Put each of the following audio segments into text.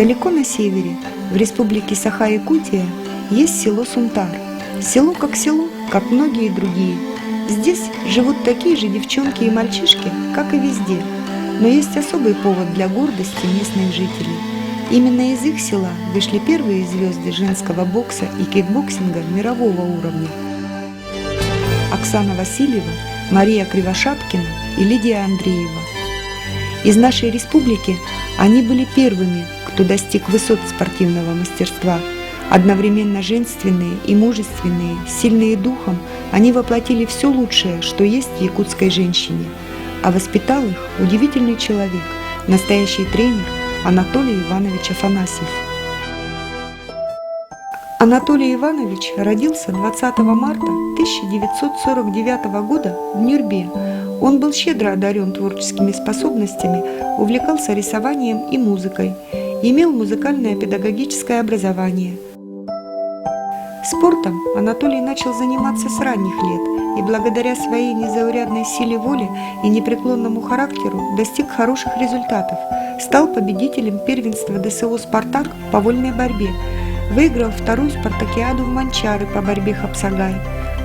Далеко на севере, в республике Саха-Якутия, есть село Сунтар. Село, как многие другие. Здесь живут такие же девчонки и мальчишки, как и везде. Но есть особый повод для гордости местных жителей. Именно из их села вышли первые звезды женского бокса и кикбоксинга мирового уровня. Оксана Васильева, Мария Кривошапкина и Лидия Андреева. Из нашей республики они были первыми, кто достиг высот спортивного мастерства. Одновременно женственные и мужественные, сильные духом, они воплотили все лучшее, что есть в якутской женщине. А воспитал их удивительный человек, настоящий тренер Анатолий Иванович Афанасьев. Анатолий Иванович родился 20 марта 1949 года в Нюрбе. Он был щедро одарен творческими способностями, увлекался рисованием и музыкой, имел музыкальное педагогическое образование. Спортом Анатолий начал заниматься с ранних лет и благодаря своей незаурядной силе воли и непреклонному характеру достиг хороших результатов, стал победителем первенства ДСО «Спартак» по вольной борьбе, выиграл вторую спартакиаду в Манчары по борьбе хапсагай,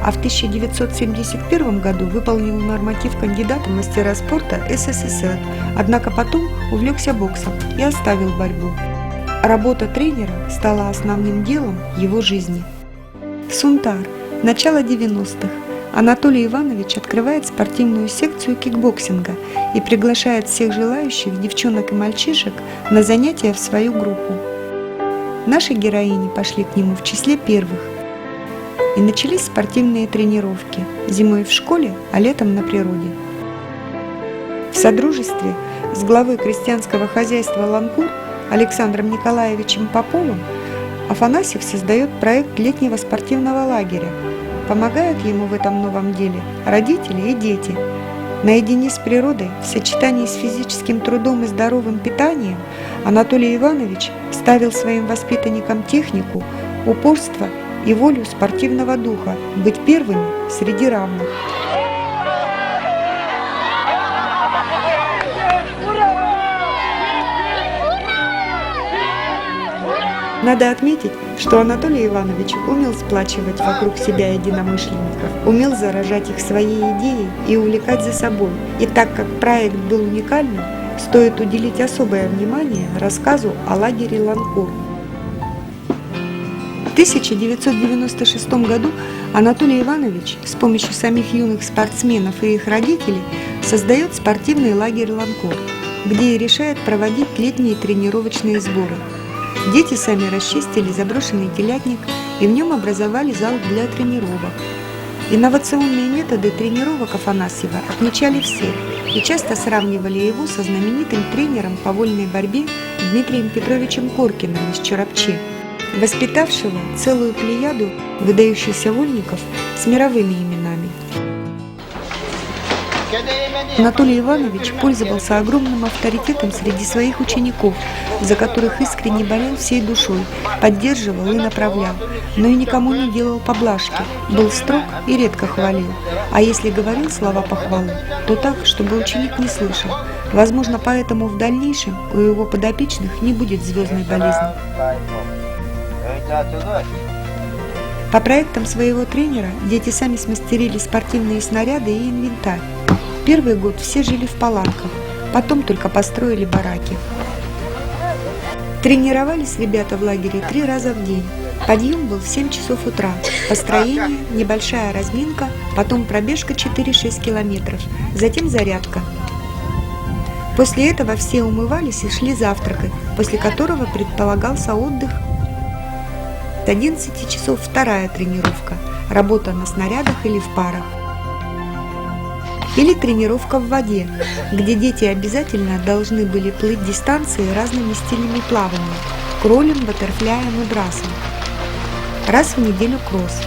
а в 1971 году выполнил норматив кандидата в мастера спорта СССР, однако потом увлекся боксом и оставил борьбу. Работа тренера стала основным делом его жизни. Сунтар. Начало 90-х. Анатолий Иванович открывает спортивную секцию кикбоксинга и приглашает всех желающих девчонок и мальчишек на занятия в свою группу. Наши героини пошли к нему в числе первых. И начались спортивные тренировки. Зимой в школе, а летом на природе. В содружестве с главой крестьянского хозяйства «Ланкур» Александром Николаевичем Поповым Афанасьев создает проект летнего спортивного лагеря. Помогают ему в этом новом деле родители и дети. Наедине с природой, в сочетании с физическим трудом и здоровым питанием, Анатолий Иванович ставил своим воспитанникам технику, упорство и волю спортивного духа быть первыми среди равных. Надо отметить, что Анатолий Иванович умел сплачивать вокруг себя единомышленников, умел заражать их своей идеей и увлекать за собой. И так как проект был уникальным, стоит уделить особое внимание рассказу о лагере «Ланкур». В 1996 году Анатолий Иванович с помощью самих юных спортсменов и их родителей создает спортивный лагерь «Ланкур», где и решает проводить летние тренировочные сборы. Дети сами расчистили заброшенный телятник и в нем образовали зал для тренировок. Инновационные методы тренировок Афанасьева отмечали все и часто сравнивали его со знаменитым тренером по вольной борьбе Дмитрием Петровичем Коркиным из Чорапчи, воспитавшего целую плеяду выдающихся вольников с мировыми именами. Анатолий Иванович пользовался огромным авторитетом среди своих учеников, за которых искренне болел всей душой, поддерживал и направлял, но и никому не делал поблажки, был строг и редко хвалил. А если говорил слова похвалы, то так, чтобы ученик не слышал. Возможно, поэтому в дальнейшем у его подопечных не будет звездной болезни. По проектам своего тренера дети сами смастерили спортивные снаряды и инвентарь. Первый год все жили в палатках, потом только построили бараки. Тренировались ребята в лагере 3 раза в день. Подъем был в 7 часов утра, построение, небольшая разминка, потом пробежка 4-6 километров, затем зарядка. После этого все умывались и шли завтракать, после которого предполагался отдых. С 11 часов вторая тренировка, работа на снарядах или в парах. Или тренировка в воде, где дети обязательно должны были плыть дистанции разными стилями плавания – кролем, баттерфляем и брасом. Раз в неделю кросс.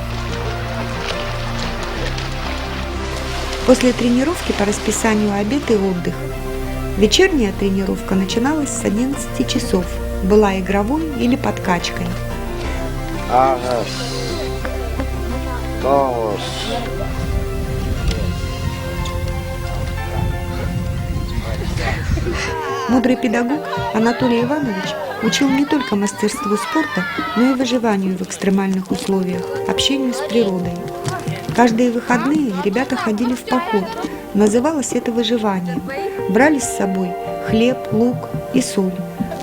После тренировки по расписанию обед и отдых. Вечерняя тренировка начиналась с 11 часов, была игровой или подкачкой. Мудрый педагог Анатолий Иванович учил не только мастерству спорта, но и выживанию в экстремальных условиях, общению с природой. Каждые выходные ребята ходили в поход. Называлось это выживанием. Брали с собой хлеб, лук и соль.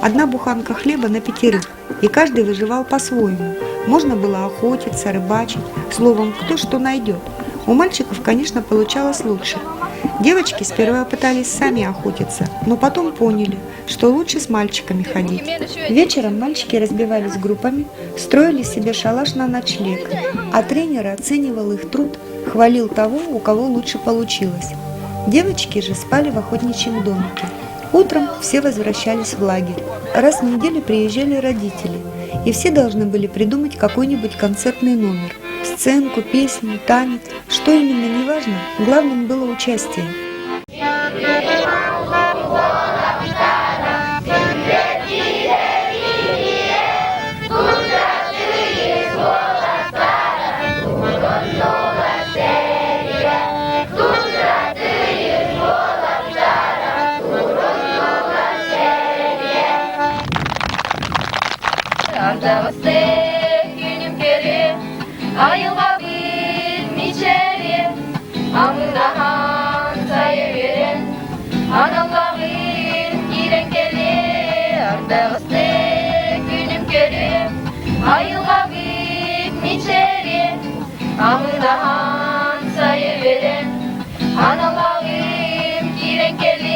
Одна буханка хлеба на 5, и каждый выживал по-своему. Можно было охотиться, рыбачить, словом, кто что найдет. У мальчиков, конечно, получалось лучше. Девочки сперва пытались сами охотиться, но потом поняли, что лучше с мальчиками ходить. Вечером мальчики разбивались группами, строили себе шалаш на ночлег, а тренер оценивал их труд, хвалил того, у кого лучше получилось. Девочки же спали в охотничьем домике. Утром все возвращались в лагерь. Раз в неделю приезжали родители, и все должны были придумать какой-нибудь концертный номер. Сценку, песню, танец, что именно, неважно, главным было участие. Ayılma bilmeyeceğim, amından sayıverin. Analarım giren gelir, ardağısı günüm görüm. Ayılma bilmeyeceğim, amından sayıverin. Analarım giren gelir.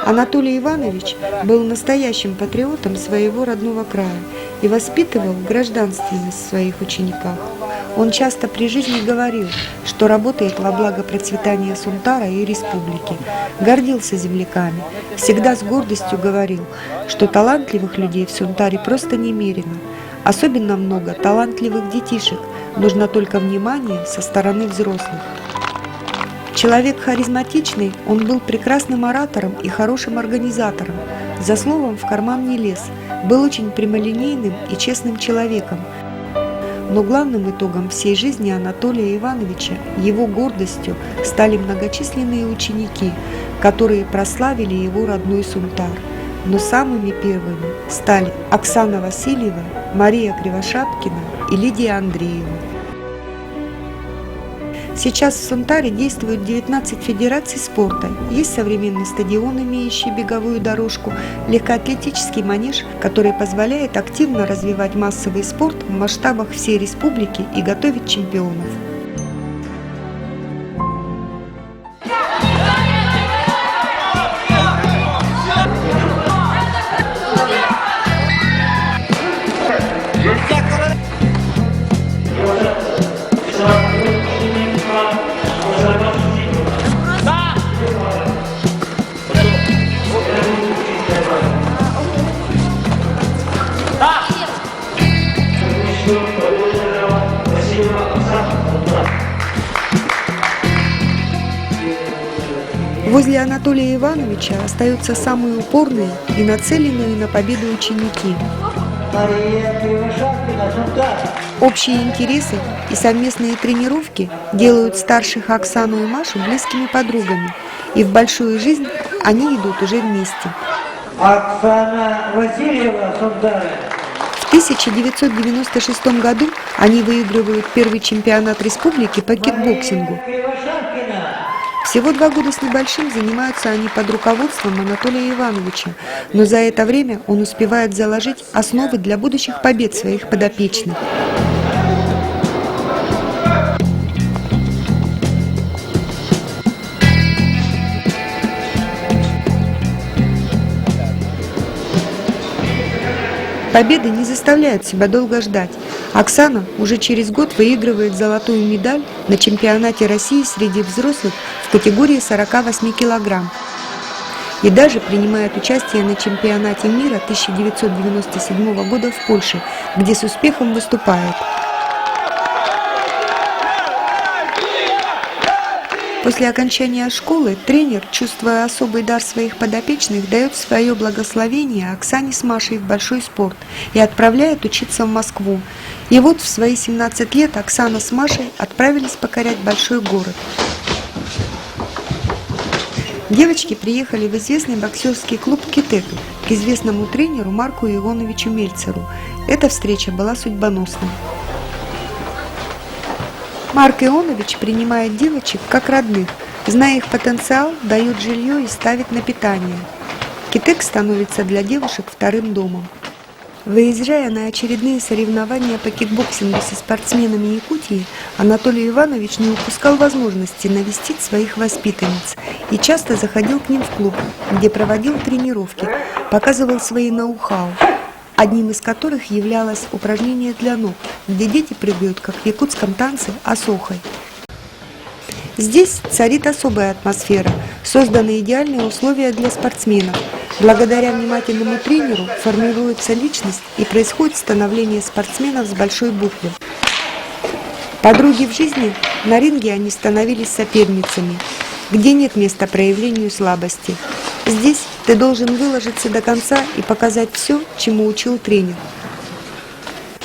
Анатолий Иванович был настоящим патриотом своего родного края и воспитывал гражданственность в своих учениках. Он часто при жизни говорил, что работает во благо процветания Сунтара и республики, гордился земляками, всегда с гордостью говорил, что талантливых людей в Сунтаре просто немерено. Особенно много талантливых детишек, нужно только внимание со стороны взрослых. Человек харизматичный, он был прекрасным оратором и хорошим организатором, за словом в карман не лез, был очень прямолинейным и честным человеком. Но главным итогом всей жизни Анатолия Ивановича, его гордостью, стали многочисленные ученики, которые прославили его родной Сунтар. Но самыми первыми стали Оксана Васильева, Мария Кривошапкина и Лидия Андреева. Сейчас в Сунтаре действуют 19 федераций спорта. Есть современный стадион, имеющий беговую дорожку, легкоатлетический манеж, который позволяет активно развивать массовый спорт в масштабах всей республики и готовить чемпионов. Возле Анатолия Ивановича остаются самые упорные и нацеленные на победу ученики. Общие интересы и совместные тренировки делают старших Оксану и Машу близкими подругами, и в большую жизнь они идут уже вместе. Оксана Васильева, Сунтара. В 1996 году они выигрывают первый чемпионат республики по кикбоксингу. Всего 2 года с небольшим занимаются они под руководством Анатолия Ивановича, но за это время он успевает заложить основы для будущих побед своих подопечных. победы не заставляют себя долго ждать. Оксана уже через год выигрывает золотую медаль на чемпионате России среди взрослых в категории 48 килограмм. И даже принимает участие на чемпионате мира 1997 года в Польше, где с успехом выступает. После окончания школы тренер, чувствуя особый дар своих подопечных, дает свое благословение Оксане с Машей в большой спорт и отправляет учиться в Москву. И вот в свои 17 лет Оксана с Машей отправились покорять большой город. Девочки приехали в известный боксерский клуб «Китек» к известному тренеру Марку Ионовичу Мельцеру. Эта встреча была судьбоносной. Марк Ионович принимает девочек как родных, зная их потенциал, дает жилье и ставит на питание. «Китек» становится для девушек вторым домом. Выезжая на очередные соревнования по кикбоксингу со спортсменами Якутии, Анатолий Иванович не упускал возможности навестить своих воспитанниц и часто заходил к ним в клуб, где проводил тренировки, показывал свои ноу-хау, одним из которых являлось упражнение для ног, где дети прыгают, как в якутском танце, осохой. Здесь царит особая атмосфера, созданы идеальные условия для спортсменов. Благодаря внимательному тренеру формируется личность и происходит становление спортсменов с большой буквы. Подруги в жизни, на ринге они становились соперницами, где нет места проявлению слабости. Здесь ты должен выложиться до конца и показать все, чему учил тренер.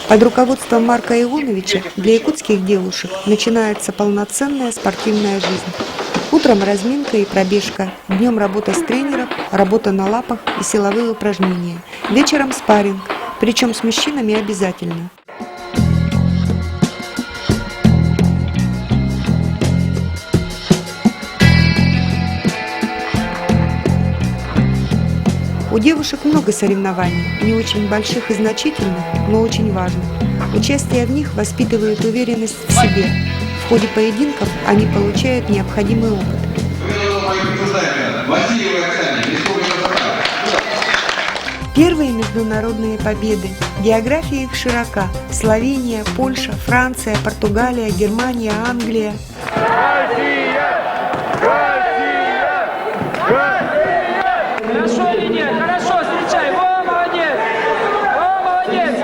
Под руководством Марка Ионовича для якутских девушек начинается полноценная спортивная жизнь. Утром разминка и пробежка, днем работа с тренером, работа на лапах и силовые упражнения. Вечером спарринг, причем с мужчинами обязательно. У девушек много соревнований, не очень больших и значительных, но очень важных. Участие в них воспитывает уверенность в себе. В ходе поединков они получают необходимый опыт. Первые международные победы. География их широка. Словения, Польша, Франция, Португалия, Германия, Англия. Хорошо или нет? Хорошо, встречай. О, молодец! О, молодец!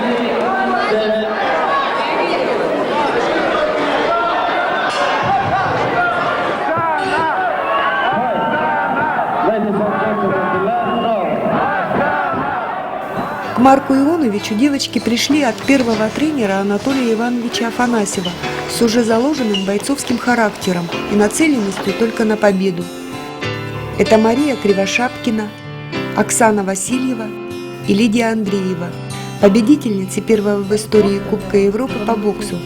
К Марку Ионовичу девочки пришли от первого тренера Анатолия Ивановича Афанасьева с уже заложенным бойцовским характером и нацеленностью только на победу. Это Мария Кривошапкина, Оксана Васильева и Лидия Андреева, победительницы первого в истории Кубка Европы по боксу.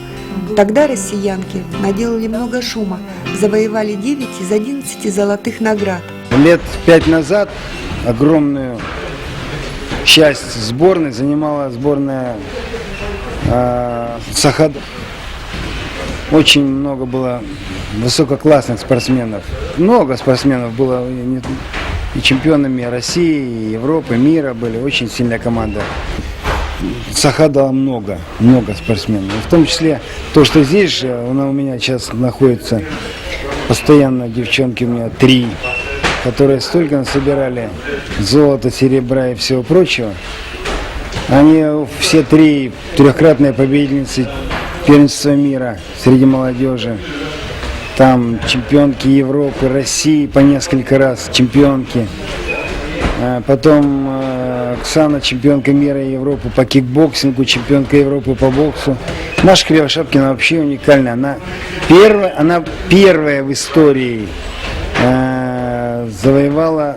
Тогда россиянки наделали много шума, завоевали 9 из 11 золотых наград. Лет 5 назад огромную часть сборной занимала сборная Сахад. Очень много было высококлассных спортсменов. Много спортсменов было и чемпионами России, и Европы, мира были. Очень сильная команда. Саха дала много спортсменов. В том числе то, что здесь же, она у меня сейчас находится постоянно, девчонки у меня 3, которые столько насобирали золота, серебра и всего прочего. Они все 3 трехкратные победительницы первенства мира среди молодежи. Там чемпионки Европы, России по несколько раз, чемпионки. Потом Оксана, чемпионка мира и Европы по кикбоксингу, чемпионка Европы по боксу. Маша Кривошапкина вообще уникальна. Она первая в истории завоевала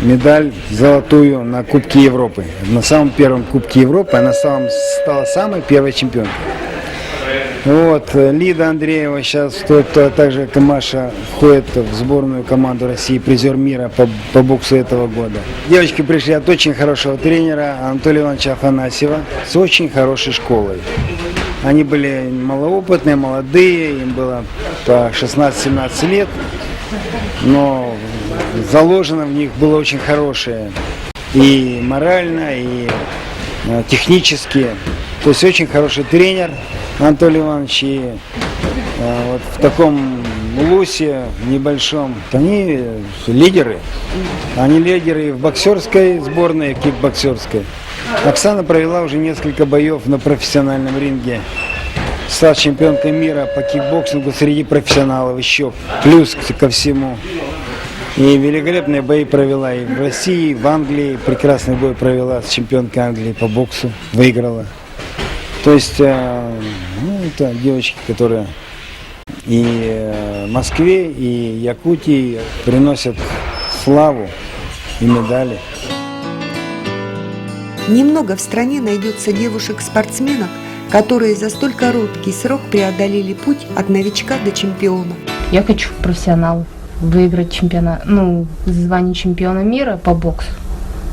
медаль золотую на Кубке Европы. На самом первом Кубке Европы она стала самой первой чемпионкой. Вот, Лида Андреева сейчас, также как и Маша, входит в сборную команду России, призер мира по боксу этого года. Девочки пришли от очень хорошего тренера Анатолия Ивановича Афанасьева с очень хорошей школой. Они были малоопытные, молодые, им было по 16-17 лет, но заложено в них было очень хорошее и морально, и технические. То есть очень хороший тренер Анатолий Иванович. И вот в таком лусе небольшом, они лидеры. Они лидеры и в боксерской сборной, и в кикбоксерской. Оксана провела уже несколько боев на профессиональном ринге. Стала чемпионкой мира по кикбоксингу среди профессионалов еще. Плюс ко всему. И великолепные бои провела и в России, и в Англии. Прекрасный бой провела с чемпионкой Англии по боксу. Выиграла. То есть, это девочки, которые и Москве, и Якутии приносят славу и медали. Немного в стране найдется девушек-спортсменок, которые за столь короткий срок преодолели путь от новичка до чемпиона. Я хочу в профессионал выиграть чемпионат, звание чемпиона мира по боксу.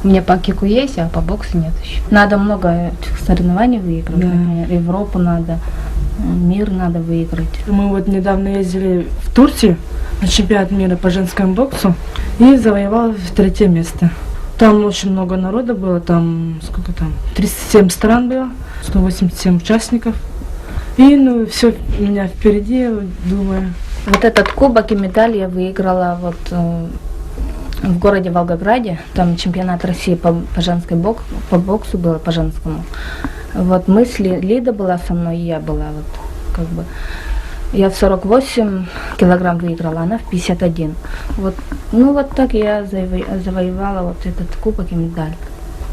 У меня по кику есть, а по боксу нет еще. Надо много соревнований выиграть, например, Европу надо, мир надо выиграть. Мы вот недавно ездили в Турцию на чемпионат мира по женскому боксу и завоевала 3-е место. Там очень много народа было, там 37 стран было, 187 участников. И все у меня впереди, думаю. Вот этот кубок и медаль я выиграла в городе Волгограде. Там чемпионат России по боксу было, по женскому. Вот Лида была со мной, и я была Я в 48 килограмм выиграла, она в 51. Вот так я завоевала вот этот кубок и медаль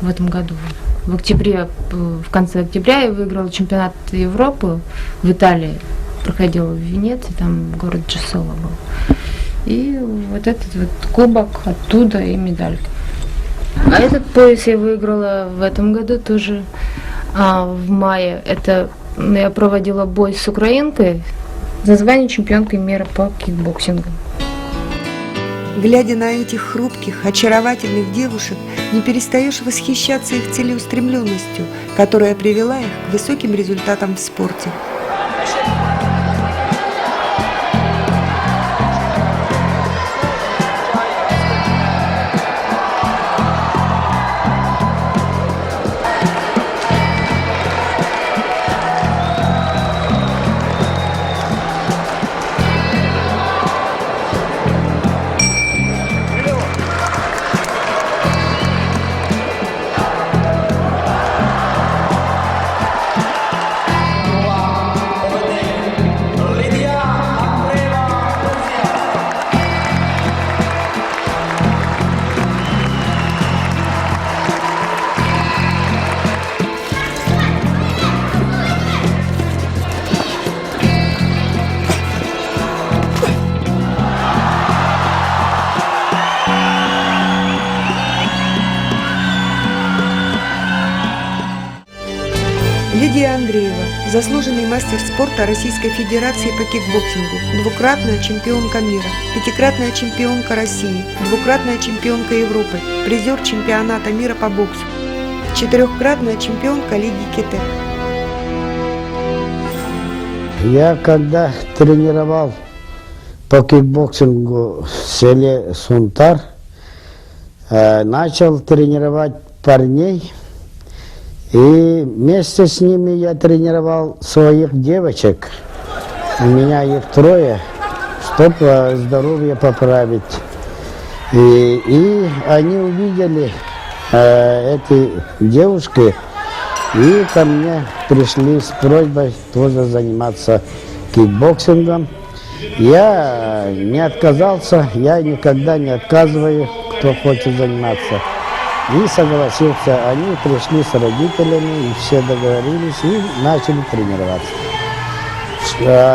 в этом году. В конце октября я выиграла чемпионат Европы в Италии. Проходил в Венеции, там город Джессола был. И вот этот кубок оттуда и медалька. А этот пояс я выиграла в этом году тоже в мае. Я проводила бой с украинкой за звание чемпионки мира по кикбоксингу. Глядя на этих хрупких, очаровательных девушек, не перестаешь восхищаться их целеустремленностью, которая привела их к высоким результатам в спорте. Лидия Андреева, заслуженный мастер спорта Российской Федерации по кикбоксингу, двукратная чемпионка мира, 5-кратная чемпионка России, 2-кратная чемпионка Европы, призер чемпионата мира по боксу, 4-кратная чемпионка Лиги Китэ. Я когда тренировал по кикбоксингу в селе Сунтар, начал тренировать парней. И вместе с ними я тренировал своих девочек. У меня их 3, чтобы здоровье поправить. И они увидели эти девушки и ко мне пришли с просьбой тоже заниматься кикбоксингом. Я не отказался, я никогда не отказываю, кто хочет заниматься. И согласился, они пришли с родителями, и все договорились и начали тренироваться.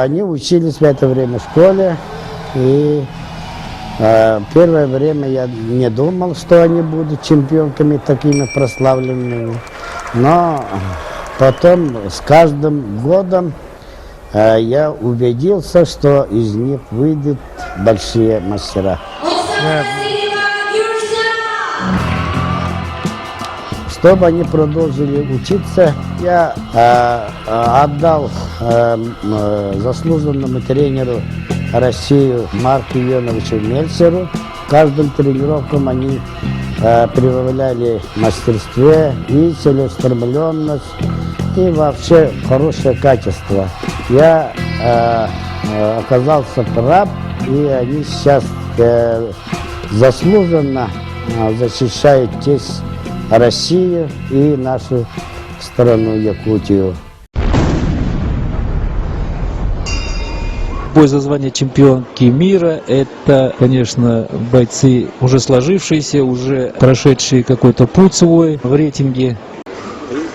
Они учились в это время в школе, и первое время я не думал, что они будут чемпионками такими прославленными. Но потом с каждым годом я убедился, что из них выйдут большие мастера. Чтобы они продолжили учиться, я отдал заслуженному тренеру России Марку Ионовичу Мельцеру. Каждым тренировкам они прибавляли в мастерстве и целеустремленность, и вообще хорошее качество. Я оказался прав, и они сейчас заслуженно защищают честь Россию и нашу страну Якутию. Бой за звание чемпионки мира – это, конечно, бойцы уже сложившиеся, уже прошедшие какой-то путь свой в рейтинге.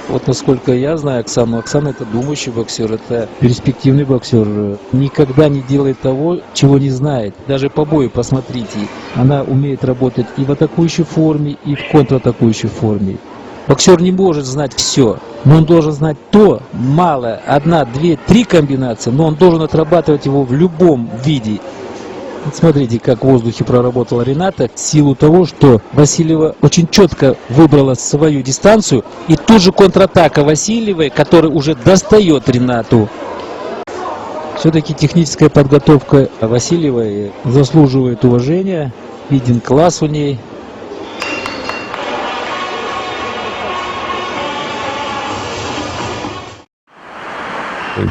Вот насколько я знаю Оксану, Оксана – это думающий боксер, это перспективный боксер. Никогда не делает того, чего не знает. Даже по бою посмотрите, она умеет работать и в атакующей форме, и в контратакующей форме. Боксер не может знать все, но он должен знать то, мало, 1, 2, 3 комбинации, но он должен отрабатывать его в любом виде. Вот смотрите, как в воздухе проработала Рената, в силу того, что Васильева очень четко выбрала свою дистанцию, и тут же контратака Васильевой, который уже достает Ренату. Все-таки техническая подготовка Васильевой заслуживает уважения, виден класс у ней.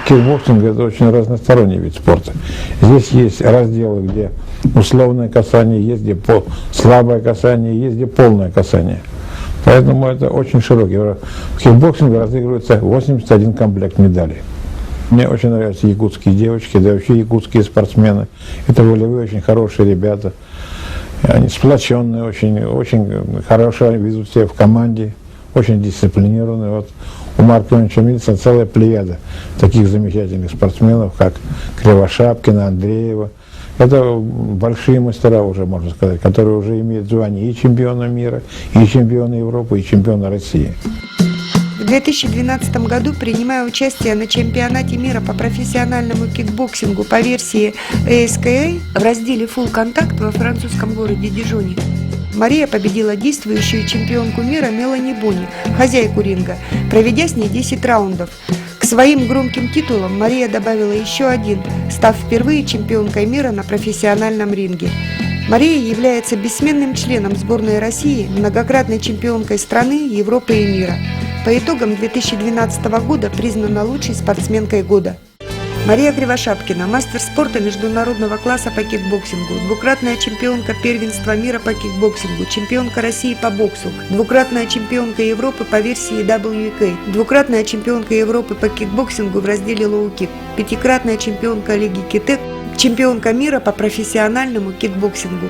Кикбоксинг – это очень разносторонний вид спорта. Здесь есть разделы, где условное касание, есть где слабое касание, есть где полное касание. Поэтому это очень широкий. В кикбоксинге разыгрывается 81 комплект медалей. Мне очень нравятся якутские девочки, да и вообще якутские спортсмены. Это волевые, очень хорошие ребята. Они сплоченные, очень хорошо ведут себя в команде, очень дисциплинированные. Вот у Марка Ивановича Мильцина целая плеяда таких замечательных спортсменов, как Кривошапкина, Андреева. Это большие мастера уже, можно сказать, которые уже имеют звание и чемпиона мира, и чемпиона Европы, и чемпиона России. В 2012 году, принимая участие на чемпионате мира по профессиональному кикбоксингу по версии ASKA в разделе Full Contact во французском городе Дижоне, Мария победила действующую чемпионку мира Мелани Бони, хозяйку ринга, проведя с ней 10 раундов. К своим громким титулам Мария добавила еще один, став впервые чемпионкой мира на профессиональном ринге. Мария является бессменным членом сборной России, многократной чемпионкой страны, Европы и мира. По итогам 2012 года признана лучшей спортсменкой года. Мария Кривошапкина, мастер спорта международного класса по кикбоксингу, двукратная чемпионка первенства мира по кикбоксингу, чемпионка России по боксу, двукратная чемпионка Европы по версии WK, двукратная чемпионка Европы по кикбоксингу в разделе лоу-кик, пятикратная чемпионка Лиги Китек, чемпионка мира по профессиональному кикбоксингу.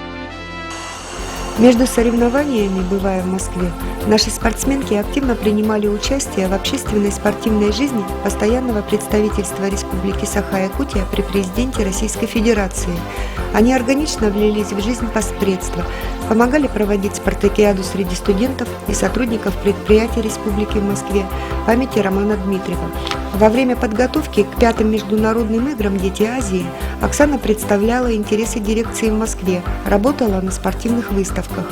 Между соревнованиями, бывая в Москве, наши спортсменки активно принимали участие в общественной спортивной жизни постоянного представительства Республики Саха-Якутия при президенте Российской Федерации. Они органично влились в жизнь постпредства, помогали проводить спартакиаду среди студентов и сотрудников предприятий Республики в Москве памяти Романа Дмитриева. Во время подготовки к 5-м международным играм «Дети Азии» Оксана представляла интересы дирекции в Москве, работала на спортивных выставках.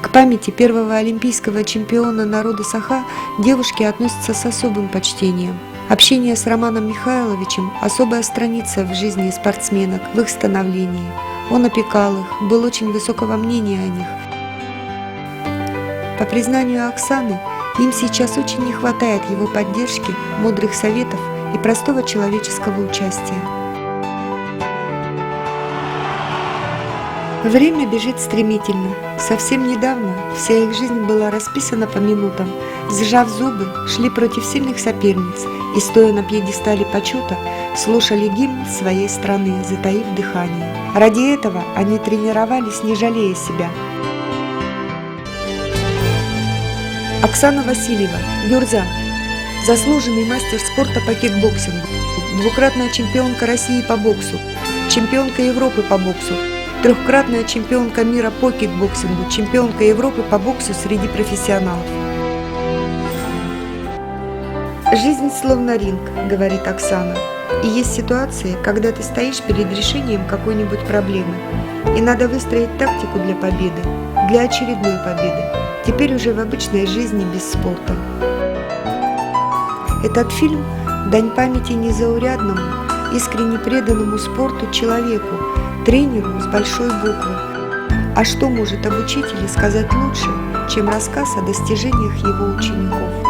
К памяти первого олимпийского чемпиона народа Саха девушки относятся с особым почтением. Общение с Романом Михайловичем – особая страница в жизни спортсменок, в их становлении. Он опекал их, был очень высокого мнения о них. По признанию Оксаны, им сейчас очень не хватает его поддержки, мудрых советов и простого человеческого участия. Время бежит стремительно. Совсем недавно вся их жизнь была расписана по минутам. Сжав зубы, шли против сильных соперниц и, стоя на пьедестале почета, слушали гимн своей страны, затаив дыхание. Ради этого они тренировались, не жалея себя. Оксана Васильева, Гюрза, заслуженный мастер спорта по кикбоксингу, двукратная чемпионка России по боксу, чемпионка Европы по боксу, трехкратная чемпионка мира по кикбоксингу, чемпионка Европы по боксу среди профессионалов. «Жизнь словно ринг», — говорит Оксана. И есть ситуации, когда ты стоишь перед решением какой-нибудь проблемы, и надо выстроить тактику для победы, для очередной победы, теперь уже в обычной жизни без спорта. Этот фильм – дань памяти незаурядному, искренне преданному спорту человеку, тренеру с большой буквы. А что может об учителе сказать лучше, чем рассказ о достижениях его учеников?